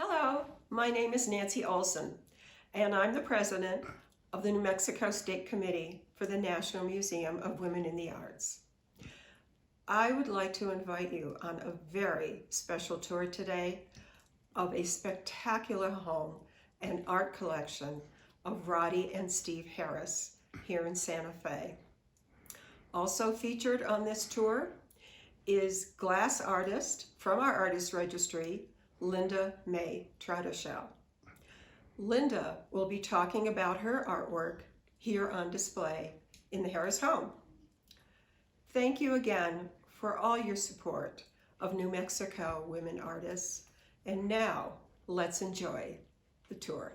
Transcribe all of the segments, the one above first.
Hello, my name is Nancy Olson, and I'm the president of the New Mexico State Committee for the National Museum of Women in the Arts. I would like to invite you on a very special tour today of a spectacular home and art collection of Roddie and Steve Harris here in Santa Fe. Also featured on this tour is glass artist from our artist registry, Linda May Tratechaud. Linda will be talking about her artwork here on display in the Harris home. Thank you again for all your support of New Mexico women artists. And now let's enjoy the tour.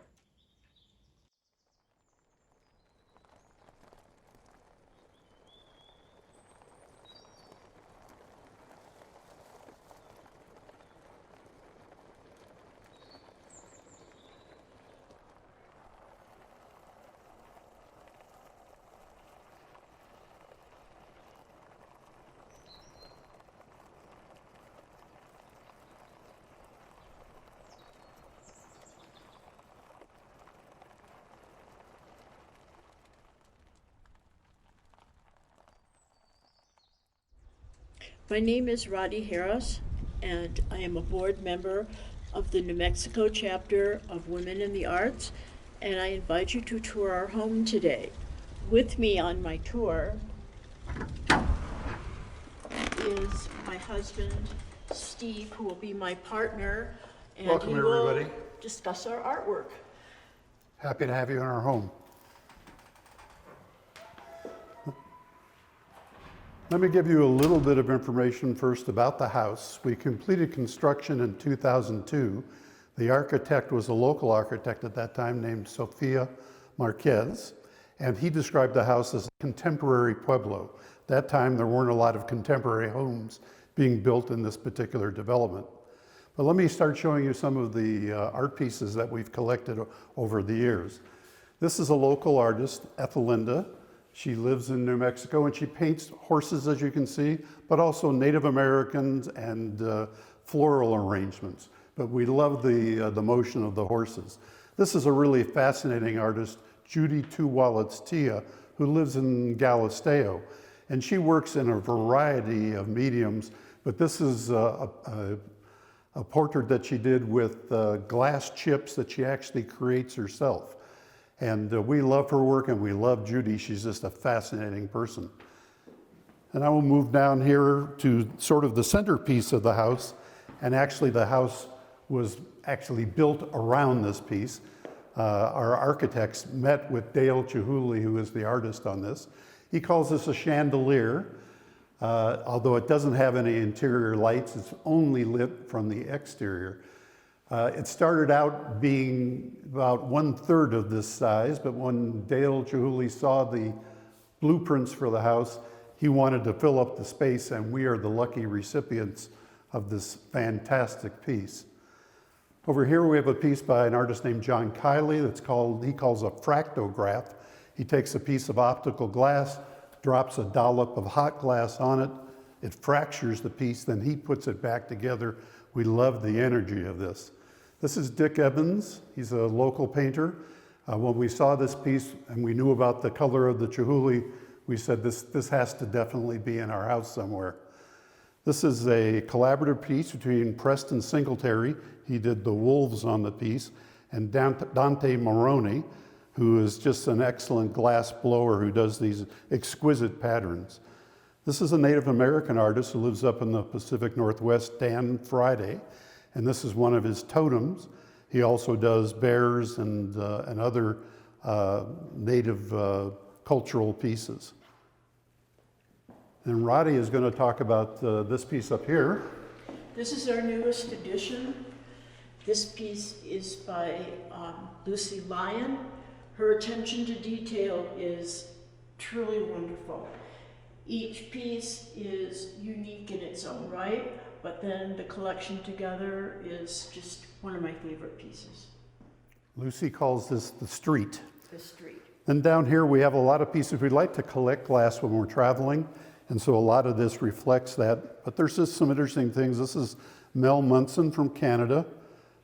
My name is Roddie Harris, and I am a board member of the New Mexico chapter of Women in the Arts, and I invite you to tour our home today. With me on my tour is my husband, Steve, who will be my partner, and Welcome, he will everybody. discuss our artwork. Happy to have you in our home. Let me give you a little bit of information first about the house. We completed construction in 2002. The architect was a local architect at that time named Sofia Marquez, and he described the house as a contemporary pueblo. That time there weren't a lot of contemporary homes being built in this particular development. But let me start showing you some of the art pieces that we've collected over the years. This is a local artist, Ethelinda. She lives in New Mexico and she paints horses, as you can see, but also Native Americans and floral arrangements. But we love the motion of the horses. This is a really fascinating artist, Judy Two Wallets Tia, who lives in Galisteo. And she works in a variety of mediums, but this is a portrait that she did with glass chips that she actually creates herself. And we love her work and we love Judy. She's just a fascinating person. And I will move down here to sort of the centerpiece of the house. And actually the house was actually built around this piece. Our architects met with Dale Chihuly, who is the artist on this. He calls this a chandelier. Although it doesn't have any interior lights, it's only lit from the exterior. It started out being about 1/3 of this size, but when Dale Chihuly saw the blueprints for the house, he wanted to fill up the space, and we are the lucky recipients of this fantastic piece. Over here we have a piece by an artist named John Kiley he calls a fractograph. He takes a piece of optical glass, drops a dollop of hot glass on it, it fractures the piece, then he puts it back together. We love the energy of this. This is Dick Evans. He's a local painter. When we saw this piece and we knew about the color of the Chihuly, we said this has to definitely be in our house somewhere. This is a collaborative piece between Preston Singletary, he did the wolves on the piece, and Dante Moroni, who is just an excellent glass blower who does these exquisite patterns. This is a Native American artist who lives up in the Pacific Northwest, Dan Friday, and this is one of his totems. He also does bears and other native cultural pieces. And Roddie is going to talk about this piece up here. This is our newest edition. This piece is by Lucy Lyon. Her attention to detail is truly wonderful. Each piece is unique in its own right, but then the collection together is just one of my favorite pieces. Lucy calls this the street. The street. Then down here we have a lot of pieces. We like to collect glass when we're traveling, and so a lot of this reflects that. But there's just some interesting things. This is Mel Munson from Canada.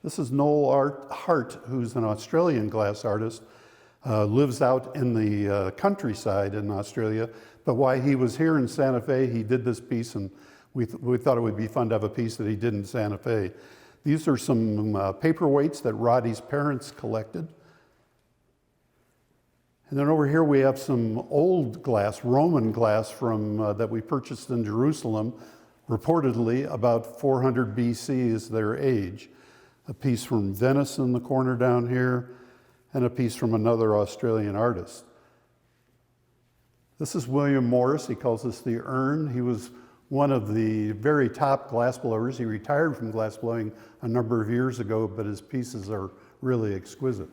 This is Noel Hart, who's an Australian glass artist, lives out in the countryside in Australia. But while he was here in Santa Fe, he did this piece, and we thought it would be fun to have a piece that he did in Santa Fe. These are some paperweights that Roddie's parents collected. And then over here we have some old glass, Roman glass from that we purchased in Jerusalem, reportedly about 400 BC is their age. A piece from Venice in the corner down here, and a piece from another Australian artist. This is William Morris. He calls this the urn. He was one of the very top glassblowers. He retired from glassblowing a number of years ago, but his pieces are really exquisite.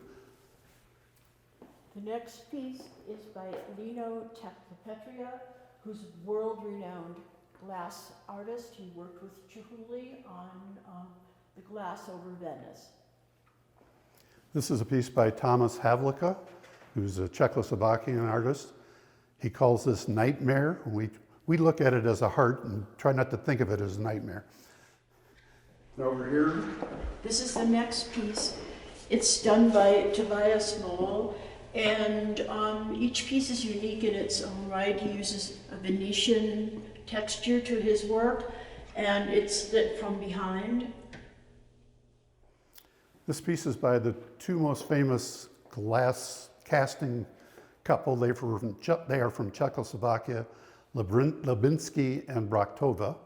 The next piece is by Lino Teclapetria, who's a world-renowned glass artist. He worked with Chihuly on the glass over Venice. This is a piece by Thomas Havlicka, who's a Czechoslovakian artist. He calls this Nightmare. We look at it as a heart and try not to think of it as a nightmare. And over here. This is the next piece. It's done by Tobias Moll, and each piece is unique in its own right. He uses a Venetian texture to his work, and it's lit from behind. This piece is by the two most famous glass casting couple. They are from Czechoslovakia, Lubinsky and Brachtova.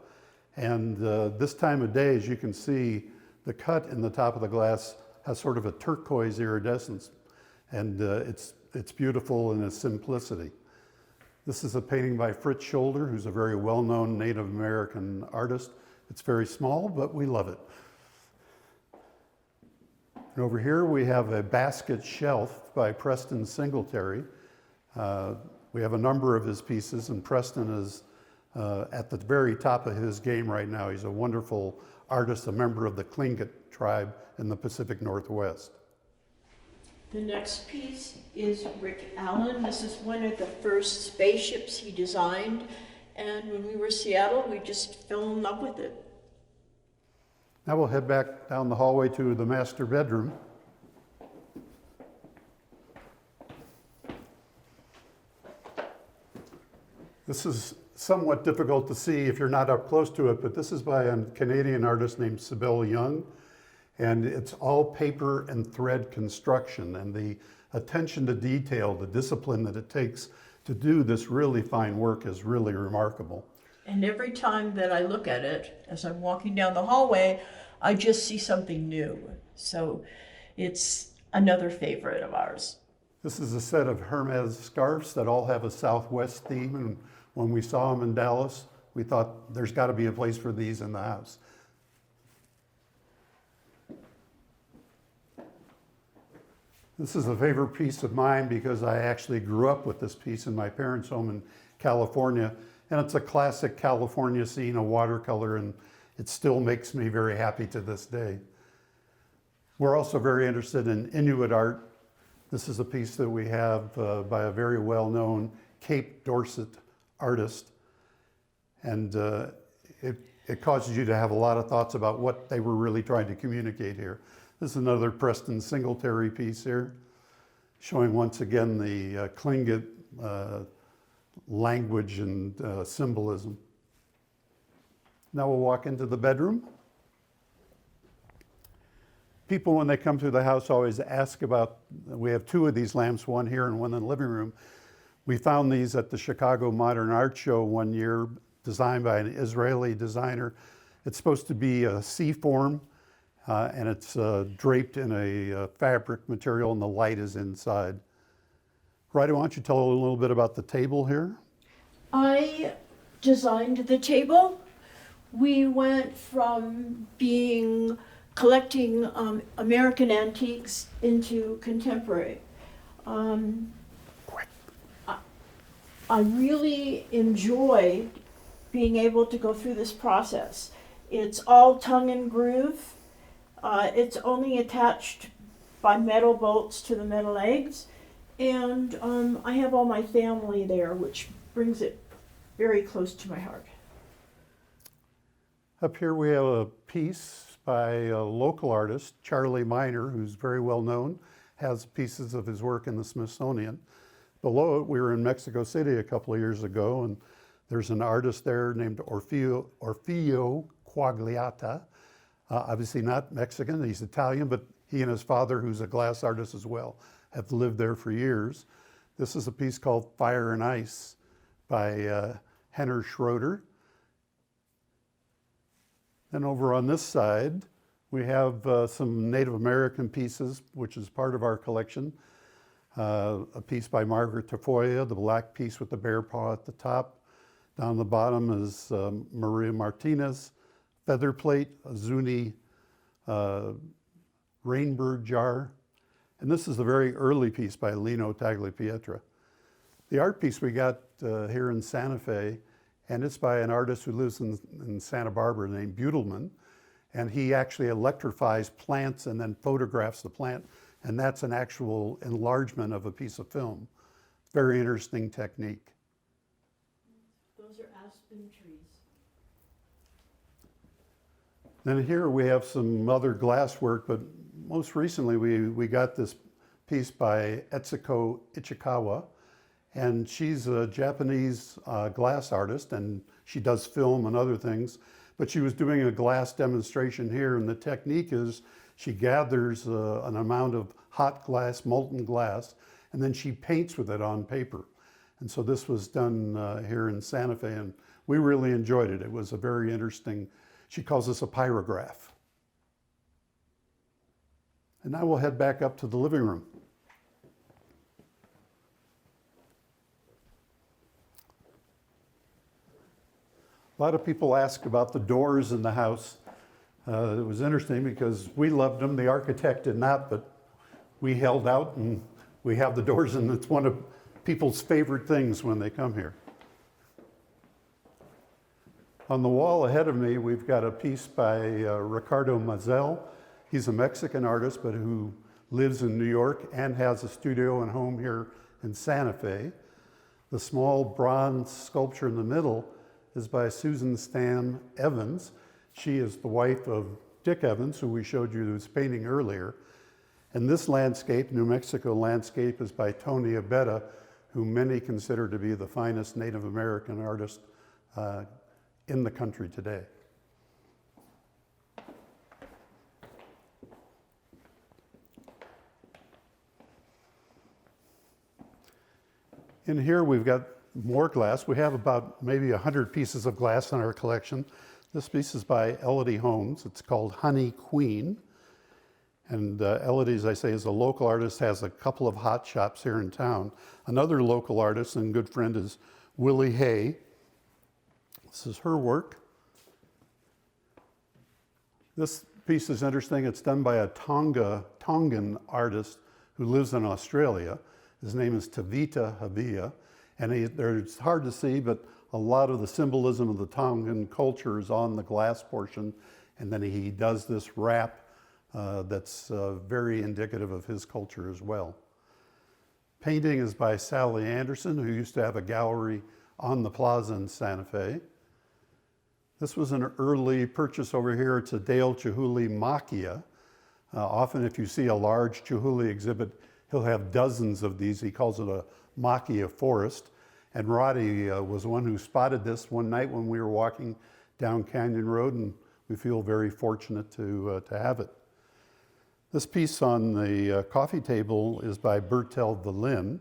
And this time of day, as you can see, the cut in the top of the glass has sort of a turquoise iridescence. And it's beautiful in its simplicity. This is a painting by Fritz Scholder, who's a very well-known Native American artist. It's very small, but we love it. And over here we have a basket shelf by Preston Singletary. We have a number of his pieces, and Preston is at the very top of his game right now. He's a wonderful artist, a member of the Tlingit tribe in the Pacific Northwest. The next piece is Rick Allen. This is one of the first spaceships he designed, and when we were in Seattle, we just fell in love with it. Now we'll head back down the hallway to the master bedroom. This is somewhat difficult to see if you're not up close to it, but this is by a Canadian artist named Sybil Young, and it's all paper and thread construction, and the attention to detail, the discipline that it takes to do this really fine work is really remarkable. And every time that I look at it, as I'm walking down the hallway, I just see something new. So it's another favorite of ours. This is a set of Hermes scarves that all have a Southwest theme, and when we saw them in Dallas, we thought there's got to be a place for these in the house. This is a favorite piece of mine because I actually grew up with this piece in my parents' home in California. And it's a classic California scene, a watercolor, and it still makes me very happy to this day. We're also very interested in Inuit art. This is a piece that we have by a very well-known Cape Dorset artist. And it causes you to have a lot of thoughts about what they were really trying to communicate here. This is another Preston Singletary piece here, showing once again the Tlingit language and symbolism. Now we'll walk into the bedroom. People, when they come through the house, always ask about, we have two of these lamps, one here and one in the living room. We found these at the Chicago Modern Art Show one year, designed by an Israeli designer. It's supposed to be a C-form, and it's draped in a fabric material, and the light is inside. Roddie, why don't you tell a little bit about the table here? I designed the table. We went from collecting American antiques into contemporary. I really enjoy being able to go through this process. It's all tongue and groove. It's only attached by metal bolts to the metal legs. And I have all my family there, which brings it very close to my heart. Up here we have a piece by a local artist, Charlie Miner, who's very well known, has pieces of his work in the Smithsonian. Below it, we were in Mexico City a couple of years ago, and there's an artist there named Orfeo Quagliata. Obviously not Mexican, he's Italian, but he and his father, who's a glass artist as well, have lived there for years. This is a piece called Fire and Ice by Henner Schroeder. Then over on this side, we have some Native American pieces, which is part of our collection. A piece by Margaret Tafoya, the black piece with the bear paw at the top. Down the bottom is Maria Martinez, feather plate, a Zuni rainbird jar. And this is a very early piece by Lino Tagliapietra. The art piece we got here in Santa Fe, and it's by an artist who lives in Santa Barbara named Butelman. And he actually electrifies plants and then photographs the plant. And that's an actual enlargement of a piece of film. Very interesting technique. Those are aspen trees. Then here we have some other glass work, but most recently we got this piece by Etsuko Ichikawa, and she's a Japanese glass artist, and she does film and other things, but she was doing a glass demonstration here, and the technique is she gathers an amount of hot glass, molten glass, and then she paints with it on paper. And so this was done here in Santa Fe, and we really enjoyed it. It was a very interesting, she calls this a pyrograph. And now we'll head back up to the living room. A lot of people ask about the doors in the house. It was interesting because we loved them, the architect did not, but we held out and we have the doors, and it's one of people's favorite things when they come here. On the wall ahead of me, we've got a piece by Ricardo Mazel. He's a Mexican artist, but who lives in New York and has a studio and home here in Santa Fe. The small bronze sculpture in the middle is by Susan Stan Evans. She is the wife of Dick Evans, who we showed you was painting earlier. And this landscape, New Mexico landscape, is by Tony Abetta, who many consider to be the finest Native American artist in the country today. In here we've got more glass. We have about maybe 100 pieces of glass in our collection. This piece is by Elodie Holmes. It's called Honey Queen. And Elodie, as I say, is a local artist, has a couple of hot shops here in town. Another local artist and good friend is Willie Hay. This is her work. This piece is interesting. It's done by a Tongan artist who lives in Australia. His name is Tavita Havia. And it's hard to see, but a lot of the symbolism of the Tongan culture is on the glass portion. And then he does this wrap that's very indicative of his culture as well. Painting is by Sally Anderson, who used to have a gallery on the plaza in Santa Fe. This was an early purchase over here. It's a Dale Chihuly Makia. Often if you see a large Chihuly exhibit, he'll have dozens of these. He calls it a Makia forest. And Roddie was the one who spotted this one night when we were walking down Canyon Road, and we feel very fortunate to have it. This piece on the coffee table is by Bertel Valin.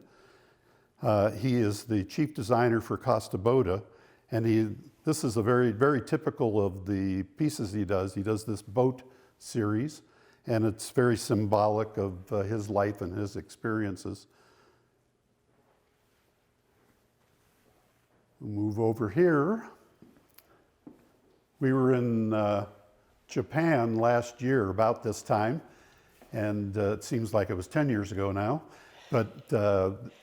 He is the chief designer for Costa Boda, and this is a very, very typical of the pieces he does. He does this boat series, and it's very symbolic of his life and his experiences. We'll move over here. We were in Japan last year about this time, and it seems like it was 10 years ago now. But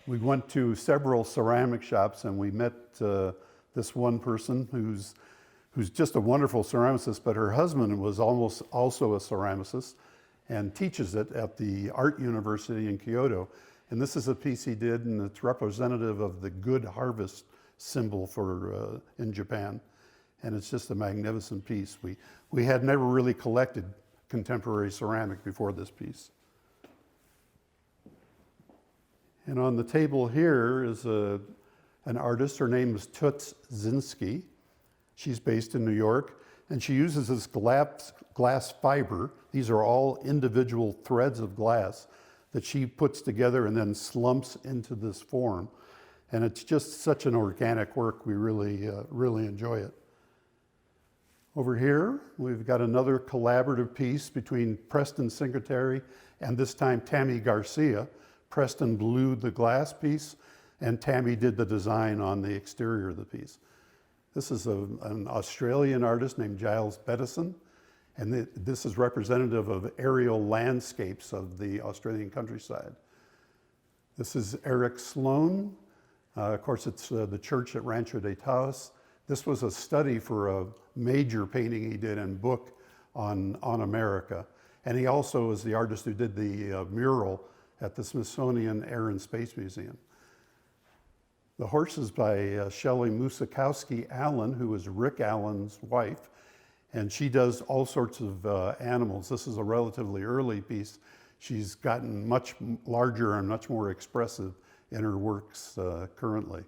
we went to several ceramic shops, and we met this one person who's just a wonderful ceramicist, but her husband was almost also a ceramicist and teaches it at the Art University in Kyoto. And this is a piece he did, and it's representative of the good harvest symbol for in Japan. and it's just a magnificent piece. We had never really collected contemporary ceramic before this piece. And on the table here is an artist. Her name is Toots Zinski. She's based in New York, and she uses this glass fiber. These are all individual threads of glass that she puts together and then slumps into this form. And it's just such an organic work. We really enjoy it. Over here, we've got another collaborative piece between Preston Singletary and this time Tammy Garcia. Preston blued the glass piece, and Tammy did the design on the exterior of the piece. This is an Australian artist named Giles Bettison, and this is representative of aerial landscapes of the Australian countryside. This is Eric Sloan. Of course, it's the church at Rancho de Taos. This was a study for a major painting he did and book on America. And he also is the artist who did the mural at the Smithsonian Air and Space Museum. The horse is by Shelley Musikowski Allen, who is Rick Allen's wife, and she does all sorts of animals. This is a relatively early piece. She's gotten much larger and much more expressive in her works currently.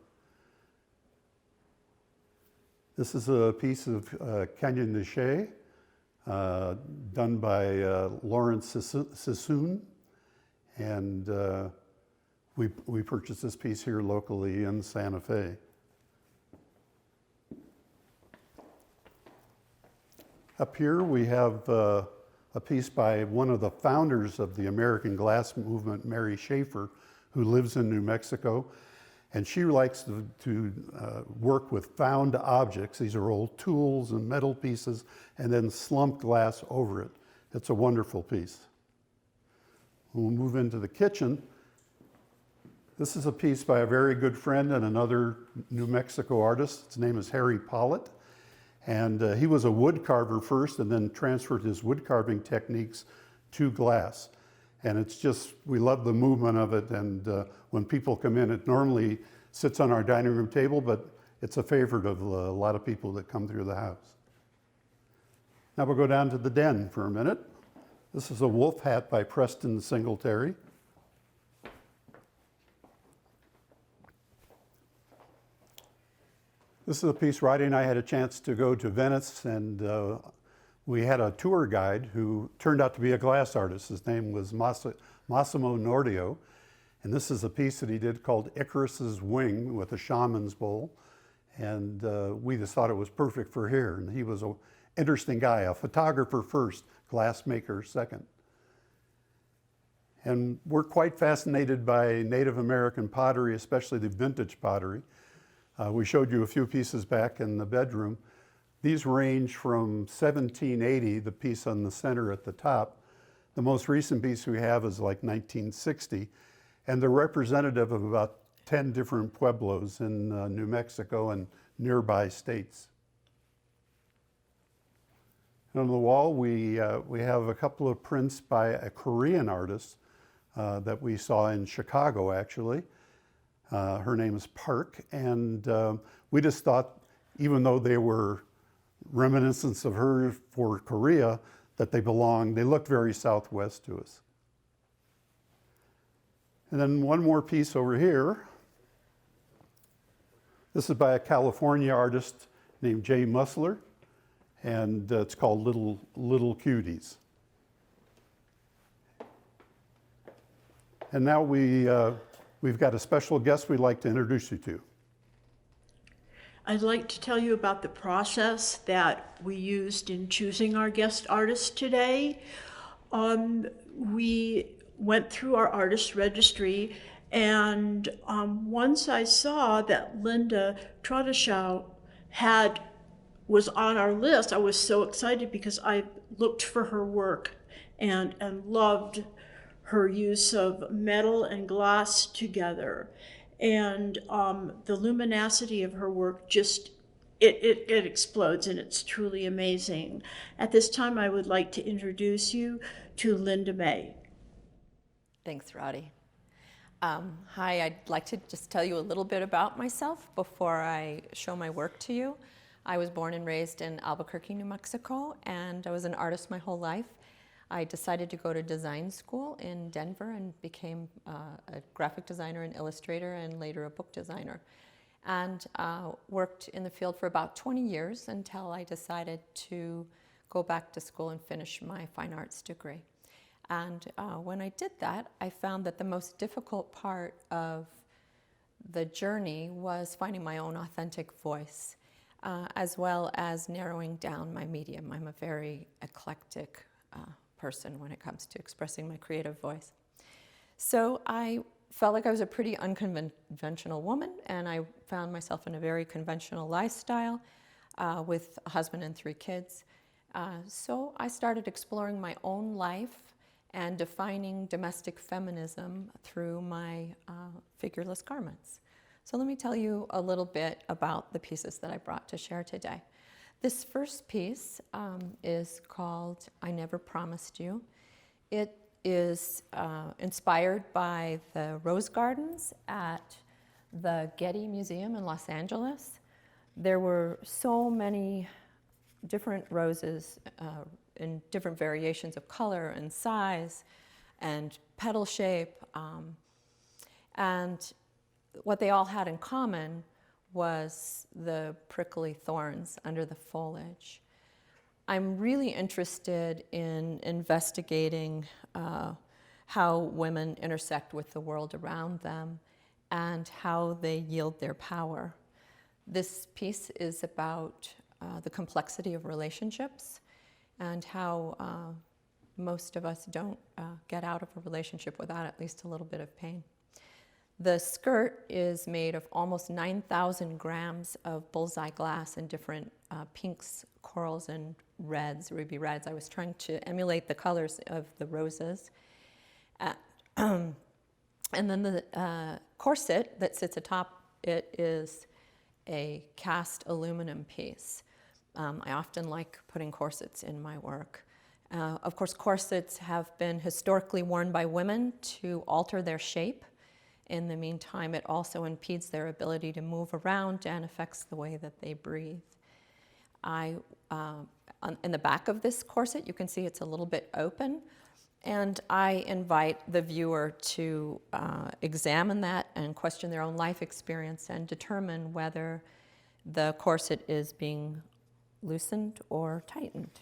This is a piece of Canyon de Chelly, done by Lawrence Sassoon, and we purchased this piece here locally in Santa Fe. Up here we have a piece by one of the founders of the American Glass Movement, Mary Schaefer, who lives in New Mexico. And she likes to work with found objects. These are old tools and metal pieces, and then slump glass over it. It's a wonderful piece. We'll move into the kitchen. This is a piece by a very good friend and another New Mexico artist. His name is Harry Pollitt. And he was a wood carver first and then transferred his wood carving techniques to glass. And it's just, we love the movement of it. And when people come in, it normally sits on our dining room table, but it's a favorite of a lot of people that come through the house. Now we'll go down to the den for a minute. This is a wolf hat by Preston Singletary. This is a piece Roddie and I had a chance to go to Venice, and we had a tour guide who turned out to be a glass artist. His name was Massimo Nordio, and this is a piece that he did called Icarus's Wing with a shaman's bowl, and we just thought it was perfect for here. And he was an interesting guy, a photographer first, glassmaker second. And we're quite fascinated by Native American pottery, especially the vintage pottery. We showed you a few pieces back in the bedroom. These range from 1780, the piece on the center at the top. The most recent piece we have is like 1960, and they're representative of about 10 different pueblos in New Mexico and nearby states. And on the wall, we have a couple of prints by a Korean artist that we saw in Chicago, actually. Her name is Park, and we just thought, even though they were reminiscence of her for Korea, that they looked very Southwest to us. And then one more piece over here. This is by a California artist named Jay Musler, and it's called Little Cuties. And now we've got a special guest we'd like to introduce you to. I'd like to tell you about the process that we used in choosing our guest artist today. We went through our artist registry, and once I saw that Linda Tratechaud was on our list, I was so excited because I looked for her work and loved her use of metal and glass together. And the luminosity of her work just, it explodes, and it's truly amazing. At this time, I would like to introduce you to Linda May. Thanks, Roddie. Hi, I'd like to just tell you a little bit about myself before I show my work to you. I was born and raised in Albuquerque, New Mexico, and I was an artist my whole life. I decided to go to design school in Denver and became a graphic designer and illustrator and later a book designer. And worked in the field for about 20 years until I decided to go back to school and finish my fine arts degree. And when I did that, I found that the most difficult part of the journey was finding my own authentic voice, as well as narrowing down my medium. I'm a very eclectic person when it comes to expressing my creative voice. So I felt like I was a pretty unconventional woman, and I found myself in a very conventional lifestyle with a husband and 3 kids. So I started exploring my own life and defining domestic feminism through my figureless garments. So let me tell you a little bit about the pieces that I brought to share today. This first piece is called I Never Promised You. It is inspired by the rose gardens at the Getty Museum in Los Angeles. There were so many different roses in different variations of color and size and petal shape. And what they all had in common was the prickly thorns under the foliage. I'm really interested in investigating how women intersect with the world around them and how they yield their power. This piece is about the complexity of relationships and how most of us don't get out of a relationship without at least a little bit of pain. The skirt is made of almost 9,000 grams of bullseye glass in different pinks, corals, and reds, ruby reds. I was trying to emulate the colors of the roses. And then the corset that sits atop it is a cast aluminum piece. I often like putting corsets in my work. Of course, corsets have been historically worn by women to alter their shape. In the meantime, it also impedes their ability to move around and affects the way that they breathe. In the back of this corset, you can see it's a little bit open, and I invite the viewer to examine that and question their own life experience and determine whether the corset is being loosened or tightened.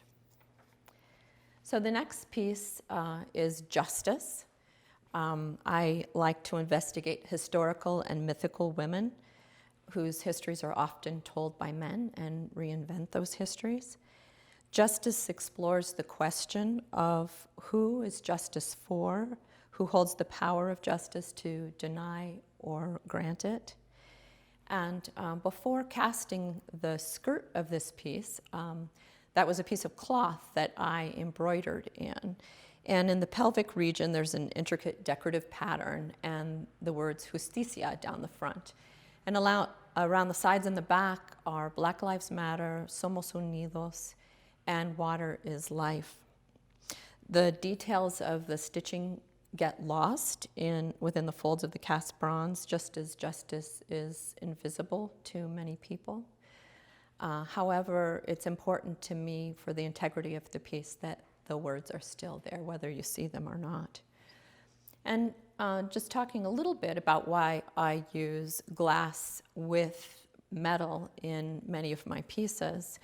So the next piece is Justice. I like to investigate historical and mythical women whose histories are often told by men and reinvent those histories. Justice explores the question of who is justice for, who holds the power of justice to deny or grant it. And before casting the skirt of this piece, that was a piece of cloth that I embroidered in. And in the pelvic region, there's an intricate decorative pattern and the words justicia down the front. And around the sides and the back are Black Lives Matter, Somos Unidos, and Water is Life. The details of the stitching get lost within the folds of the cast bronze, just as justice is invisible to many people. However, it's important to me for the integrity of the piece that the words are still there, whether you see them or not. And just talking a little bit about why I use glass with metal in many of my pieces,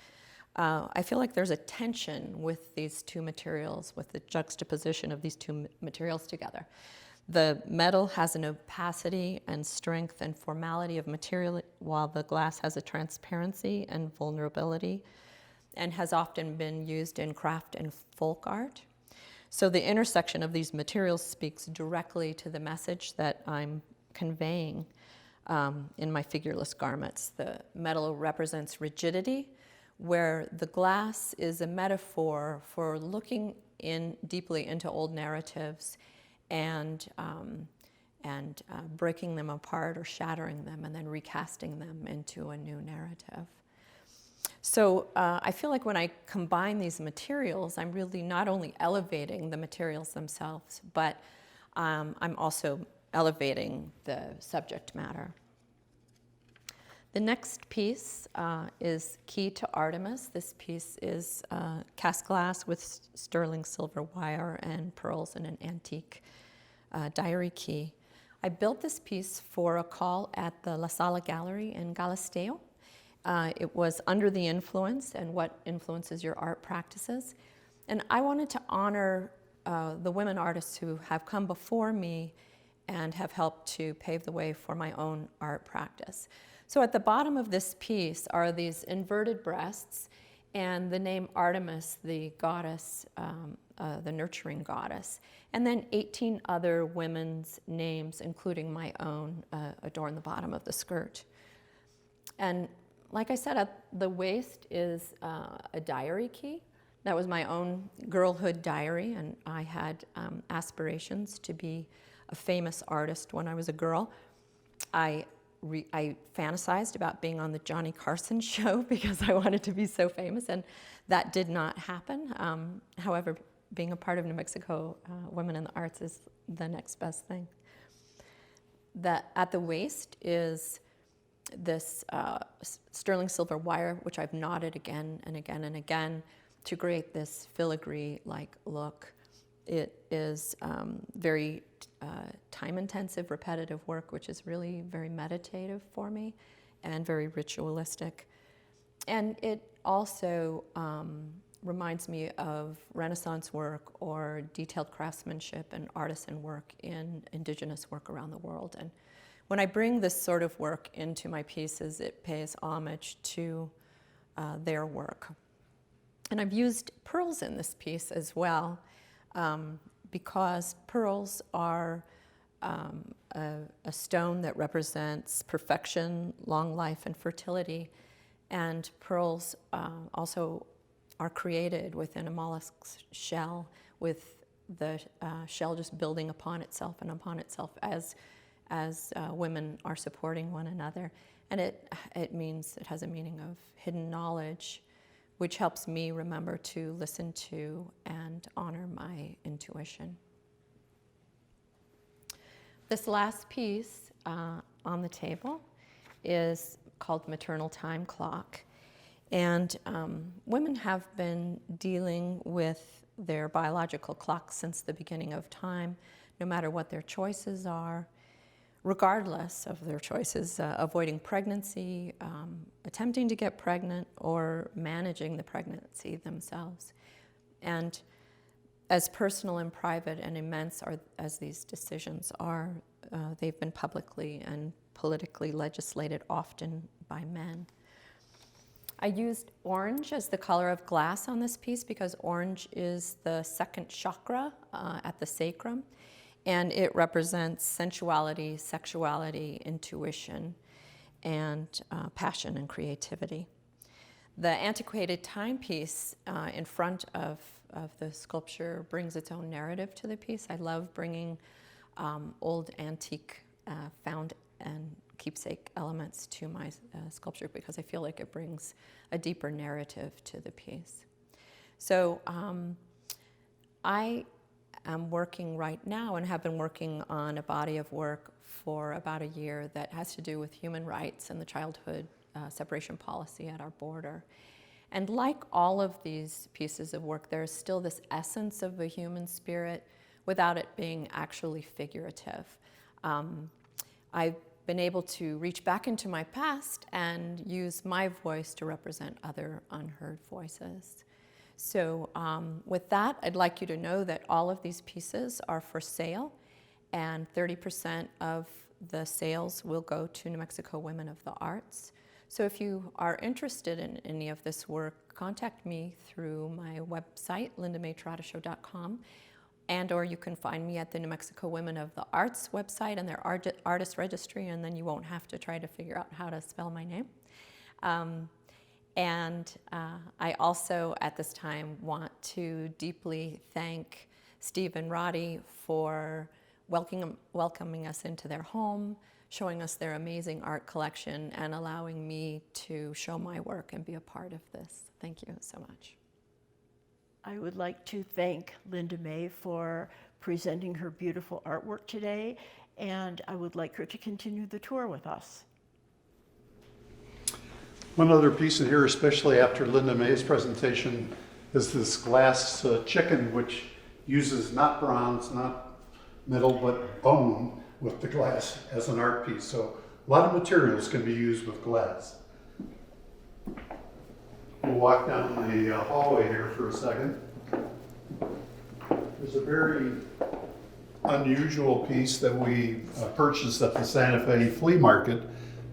I feel like there's a tension with these two materials, with the juxtaposition of these two materials together. The metal has an opacity and strength and formality of material, while the glass has a transparency and vulnerability, and has often been used in craft and folk art. So the intersection of these materials speaks directly to the message that I'm conveying in my figureless garments. The metal represents rigidity, where the glass is a metaphor for looking deeply into old narratives and breaking them apart or shattering them and then recasting them into a new narrative. So I feel like when I combine these materials, I'm really not only elevating the materials themselves, but I'm also elevating the subject matter. The next piece is Key to Artemis. This piece is cast glass with sterling silver wire and pearls and an antique diary key. I built this piece for a call at the La Sala Gallery in Galisteo. It was under the influence and what influences your art practices. And I wanted to honor the women artists who have come before me and have helped to pave the way for my own art practice. So at the bottom of this piece are these inverted breasts and the name Artemis, the goddess, the nurturing goddess, and then 18 other women's names, including my own, adorn the bottom of the skirt. And like I said, at the waist is a diary key. That was my own girlhood diary, and I had aspirations to be a famous artist when I was a girl. I fantasized about being on the Johnny Carson show because I wanted to be so famous, and that did not happen. However, being a part of New Mexico Women in the Arts is the next best thing. At the waist is this sterling silver wire, which I've knotted again and again and again to create this filigree-like look. It is very time-intensive, repetitive work, which is really very meditative for me and very ritualistic. And it also reminds me of Renaissance work or detailed craftsmanship and artisan work in indigenous work around the world. And when I bring this sort of work into my pieces, it pays homage to their work. And I've used pearls in this piece as well, because pearls are a stone that represents perfection, long life, and fertility. And pearls also are created within a mollusk's shell, with the shell just building upon itself and upon itself as women are supporting one another. And it has a meaning of hidden knowledge, which helps me remember to listen to and honor my intuition. This last piece on the table is called Maternal Time Clock. And women have been dealing with their biological clocks since the beginning of time, no matter what their choices are, regardless of their choices, avoiding pregnancy, attempting to get pregnant, or managing the pregnancy themselves. And as personal and private and immense as these decisions are, they've been publicly and politically legislated often by men. I used orange as the color of glass on this piece because orange is the second chakra at the sacrum, and it represents sensuality, sexuality, intuition, and passion and creativity. The antiquated timepiece in front of the sculpture brings its own narrative to the piece. I love bringing old antique found and keepsake elements to my sculpture because I feel like it brings a deeper narrative to the piece. So I am working right now and have been working on a body of work for about a year that has to do with human rights and the childhood separation policy at our border. And like all of these pieces of work, there's still this essence of the human spirit without it being actually figurative. I've been able to reach back into my past and use my voice to represent other unheard voices. So with that, I'd like you to know that all of these pieces are for sale, and 30% of the sales will go to New Mexico Women of the Arts. So if you are interested in any of this work, contact me through my website, lindamaytratechaud.com, and or you can find me at the New Mexico Women of the Arts website and their artist registry, and then you won't have to try to figure out how to spell my name. I also, at this time, want to deeply thank Steve and Roddie for welcoming us into their home, showing us their amazing art collection, and allowing me to show my work and be a part of this. Thank you so much. I would like to thank Linda May for presenting her beautiful artwork today, and I would like her to continue the tour with us. One other piece in here, especially after Linda May's presentation, is this glass chicken, which uses not bronze, not metal, but bone with the glass as an art piece. So a lot of materials can be used with glass. We'll walk down the hallway here for a second. There's a very unusual piece that we purchased at the Santa Fe flea market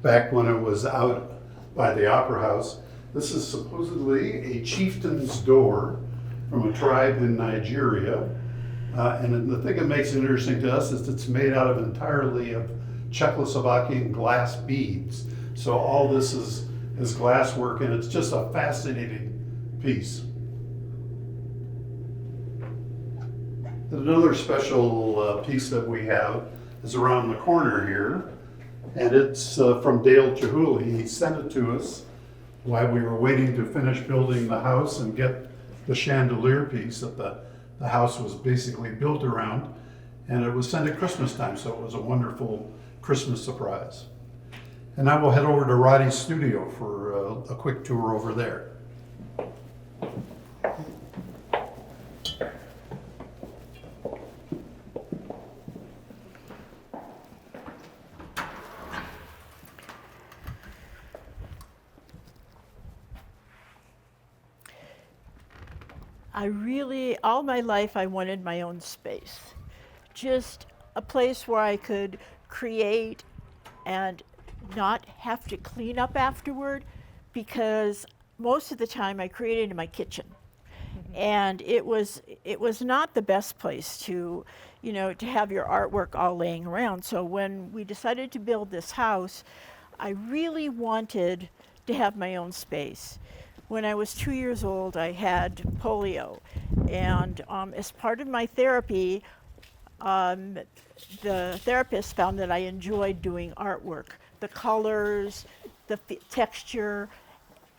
back when it was out by the Opera House. This is supposedly a chieftain's door from a tribe in Nigeria. And the thing that makes it interesting to us is it's made out of entirely of Czechoslovakian glass beads. So all this is glass work, and it's just a fascinating piece. And another special piece that we have is around the corner here, and it's from Dale Chihuly. He sent it to us while we were waiting to finish building the house and get the chandelier piece that the house was basically built around, and it was sent at Christmas time, so it was a wonderful Christmas surprise. And now we'll head over to Roddie's studio for a quick tour over there. All my life I wanted my own space. Just a place where I could create and not have to clean up afterward, because most of the time I created in my kitchen. And it was not the best place to have your artwork all laying around. So when we decided to build this house, I really wanted to have my own space. When I was 2 years old, I had polio, and as part of my therapy, the therapist found that I enjoyed doing artwork. The colors, the texture,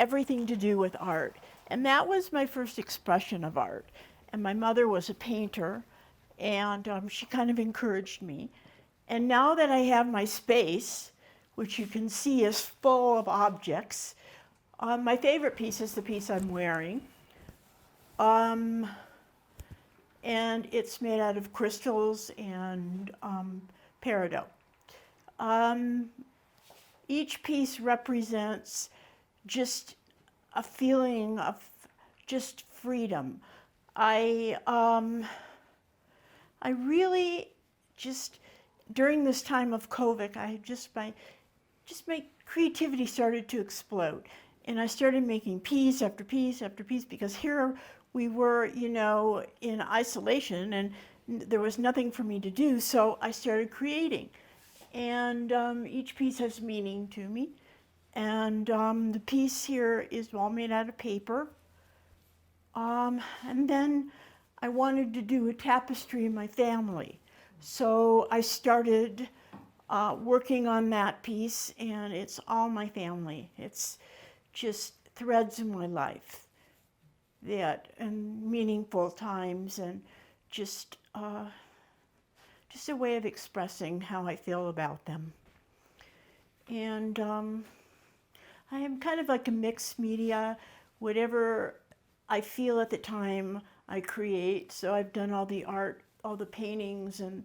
everything to do with art. And that was my first expression of art. And my mother was a painter, and she kind of encouraged me. And now that I have my space, which you can see is full of objects, my favorite piece is the piece I'm wearing. And it's made out of crystals and peridot. Each piece represents just a feeling of just freedom. I really just, during this time of COVID, my creativity started to explode. And I started making piece after piece after piece, because here we were, in isolation, and there was nothing for me to do, so I started creating. And each piece has meaning to me. And the piece here is all made out of paper. And then I wanted to do a tapestry of my family. So I started working on that piece, and it's all my family. It's just threads in my life and meaningful times, and just a way of expressing how I feel about them. And I am kind of like a mixed media. Whatever I feel at the time, I create. So I've done all the art, all the paintings and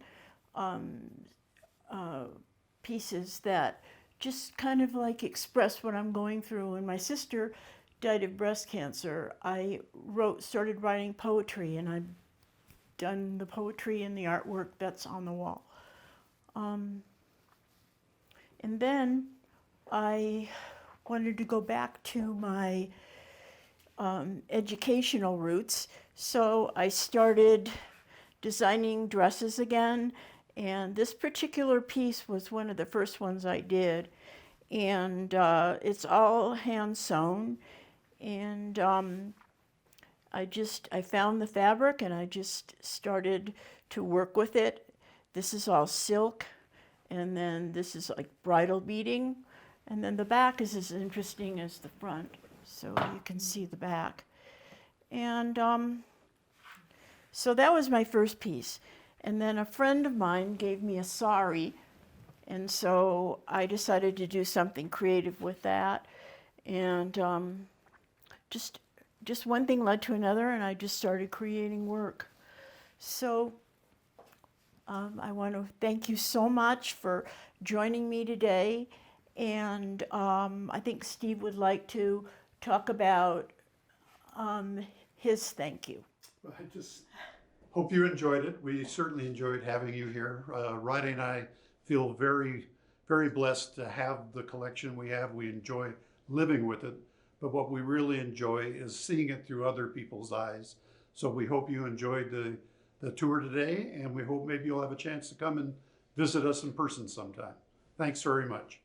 pieces that just kind of like express what I'm going through. When my sister died of breast cancer, I started writing poetry, and I've done the poetry and the artwork that's on the wall. And then I wanted to go back to my educational roots, so I started designing dresses again. And this particular piece was one of the first ones I did. And it's all hand sewn. And I found the fabric, and I just started to work with it. This is all silk, and then this is like bridal beading. And then the back is as interesting as the front, so you can see the back. And so that was my first piece. And then a friend of mine gave me a sari, and so I decided to do something creative with that. And just one thing led to another, and I just started creating work. So I want to thank you so much for joining me today. And I think Steve would like to talk about his thank you. I just hope you enjoyed it. We certainly enjoyed having you here. Roddie and I feel very, very blessed to have the collection we have. We enjoy living with it, but what we really enjoy is seeing it through other people's eyes. So we hope you enjoyed the tour today, and we hope maybe you'll have a chance to come and visit us in person sometime. Thanks very much.